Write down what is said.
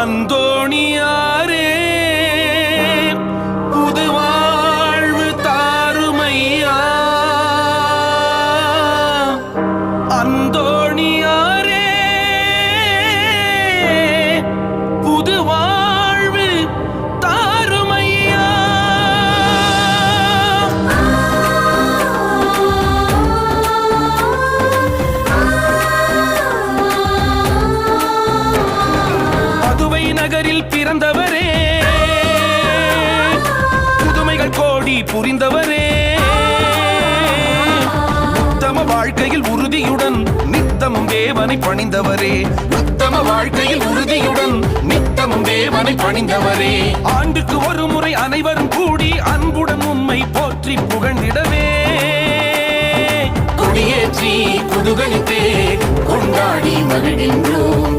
அந்தோணியாரே புது வாழ்வு தாருமையா. அந்தோணியாரே புது வாழ்வு தாருமையா. மதுவை நகரில் பிறந்தவரே, புதுமைகள் கோடி புரிந்தவரே, உத்தம வாழ்க்கையில் உறுதியுடன் நித்தமும் தேவனை பணிந்தவரே. உத்தம வாழ்க்கையில் உறுதியுடன் நித்தமும் தேவனை பணிந்தவரே. ஆண்டுக்கு ஒரு முறை அனைவரும் கூடி அன்புடன் உம்மை போற்றி புகழ்ந்திடவே, கொடியேற்றி குதூகலித்தே கொண்டாடி மகிழ்கின்றோம்.